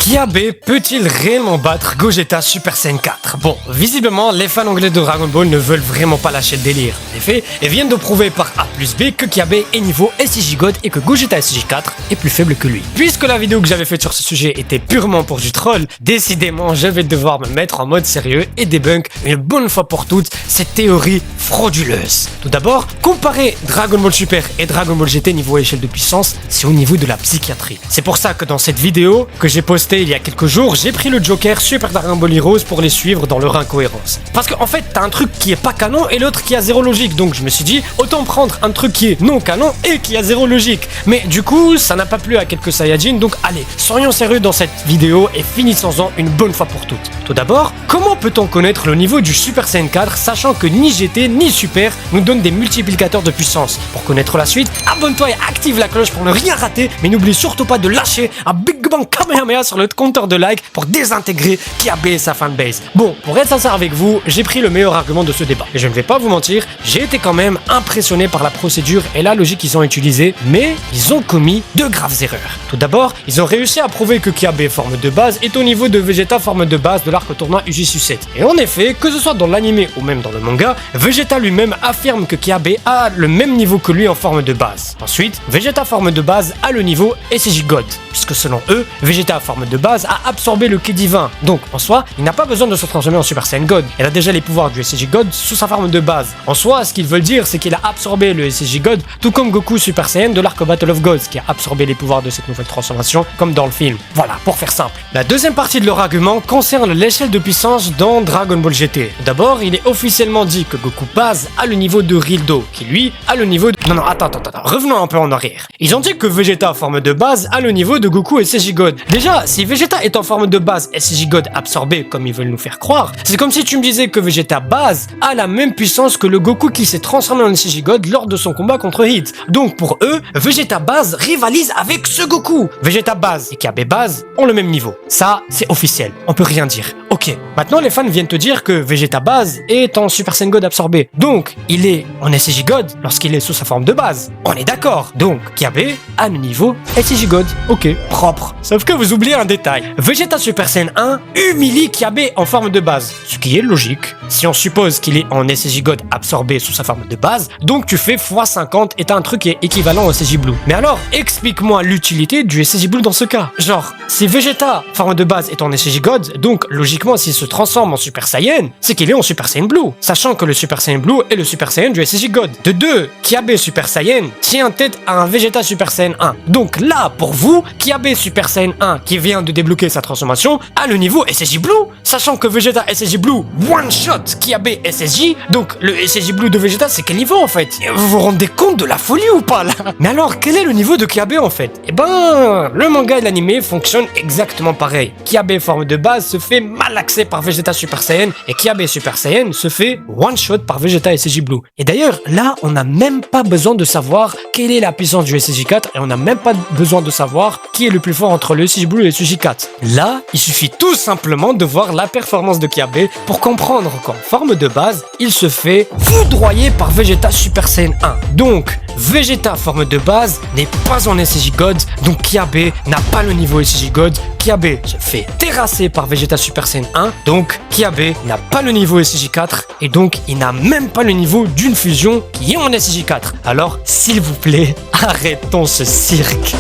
Kiabe peut-il réellement battre Gogeta Super Saiyan 4? Bon, visiblement, les fans anglais de Dragon Ball ne veulent vraiment pas lâcher le délire. En effet, ils viennent de prouver par A plus B que Kiabe est niveau SJ God et que Gogeta SJ 4 est plus faible que lui. Puisque la vidéo que j'avais faite sur ce sujet était purement pour du troll, décidément, je vais devoir me mettre en mode sérieux et débunk une bonne fois pour toutes cette théorie frauduleuse. Tout d'abord, comparer Dragon Ball Super et Dragon Ball GT niveau échelle de puissance, c'est au niveau de la psychiatrie. C'est pour ça que dans cette vidéo que j'ai postée il y a quelques jours, j'ai pris le Joker Super Dragon Ball Heroes pour les suivre dans leur incohérence. Parce qu'en fait, t'as un truc qui est pas canon et l'autre qui a zéro logique, donc je me suis dit, autant prendre un truc qui est non canon et qui a zéro logique. Mais du coup, ça n'a pas plu à quelques Saiyajins, donc allez, soyons sérieux dans cette vidéo et finissons-en une bonne fois pour toutes. Tout d'abord, comment peut-on connaître le niveau du Super Saiyan 4 sachant que ni GT ni Super nous donnent des multiplicateurs de puissance? Pour connaître la suite, abonne-toi et active la cloche pour ne rien rater, mais n'oublie surtout pas de lâcher un Big Bang Kamehameha sur le compteur de like pour désintégrer Kiabe et sa fanbase. Bon, pour être sincère avec vous, j'ai pris le meilleur argument de ce débat. Et je ne vais pas vous mentir, j'ai été quand même impressionné par la procédure et la logique qu'ils ont utilisée, mais ils ont commis de graves erreurs. Tout d'abord, ils ont réussi à prouver que Kiabe forme de base est au niveau de Vegeta forme de base de l'arc tournoi UJ-7. Et en effet, que ce soit dans l'anime ou même dans le manga, Vegeta lui-même affirme que Kiabe a le même niveau que lui en forme de base. Ensuite, Vegeta forme de base a le niveau SJ God, puisque selon eux, Vegeta forme de base a absorbé le Ki divin. Donc en soi, il n'a pas besoin de se transformer en Super Saiyan God. Il a déjà les pouvoirs du SJ God sous sa forme de base. En soi, ce qu'ils veulent dire, c'est qu'il a absorbé le SJ God, tout comme Goku Super Saiyan de l'arc Battle of Gods, qui a absorbé les pouvoirs de cette nouvelle transformation, comme dans le film. Voilà, pour faire simple. La deuxième partie de leur argument concerne l'échelle de puissance dans Dragon Ball GT. D'abord, il est officiellement dit que Goku base a le niveau de Rildo, qui lui a le niveau de... Non, attends, revenons un peu en arrière. Ils ont dit que Vegeta forme de base a le niveau de Goku SJ God. Déjà, si Vegeta est en forme de base SJ God absorbé comme ils veulent nous faire croire, c'est comme si tu me disais que Vegeta base a la même puissance que le Goku qui s'est transformé en SJ God lors de son combat contre Hit. Donc pour eux, Vegeta base rivalise avec ce Goku. Vegeta base et Kiabe base ont le même niveau. Ça, c'est officiel. On peut rien dire. Ok, maintenant les fans viennent te dire que Vegeta base est en Super Saiyan God absorbé. Donc, il est en SJ God lorsqu'il est sous sa forme de base. On est d'accord. Donc, Kiabe a le niveau SJ God. Ok, propre. Sauf que vous oubliez un détail. Vegeta Super Saiyan 1 humilie Kiabe en forme de base. Ce qui est logique. Si on suppose qu'il est en SJ God absorbé sous sa forme de base, donc tu fais x50 et t'as un truc qui est équivalent au SJ Blue. Mais alors, explique-moi l'utilité du SJ Blue dans ce cas. Genre, si Vegeta forme de base est en SJ God, donc logiquement s'il se transforme en Super Saiyan, c'est qu'il est en Super Saiyan Blue. Sachant que le Super Saiyan Blue est le Super Saiyan du SJ God. De deux, Kiabe Super Saiyan tient tête à un Vegeta Super Saiyan 1. Donc là, pour vous, Kiabe Super Saiyan 1 qui vient de débloquer sa transformation a le niveau SJ Blue. Sachant que Vegeta SJ Blue one shot Kiabe SSJ, donc le SSJ Blue de Vegeta, c'est quel niveau en fait? Vous vous rendez compte de la folie ou pas là? Mais alors, quel est le niveau de Kiabe en fait? Eh ben, le manga et l'anime fonctionnent exactement pareil. Kiabe forme de base se fait malaxer par Vegeta Super Saiyan et Kiabe Super Saiyan se fait one shot par Vegeta SSJ Blue. Et d'ailleurs, là, on n'a même pas besoin de savoir quelle est la puissance du SSJ 4 et on n'a même pas besoin de savoir qui est le plus fort entre le SSJ Blue et le SSJ 4. Là, il suffit tout simplement de voir la performance de Kiabe pour comprendre qu'en forme de base, il se fait foudroyer par Vegeta Super Saiyan 1. Donc, Vegeta forme de base n'est pas en SJ God, donc Kiabe n'a pas le niveau SJ God. Kiabe se fait terrasser par Vegeta Super Saiyan 1, donc Kiabe n'a pas le niveau SJ 4 et donc il n'a même pas le niveau d'une fusion qui est en SJ 4. Alors, s'il vous plaît, arrêtons ce cirque.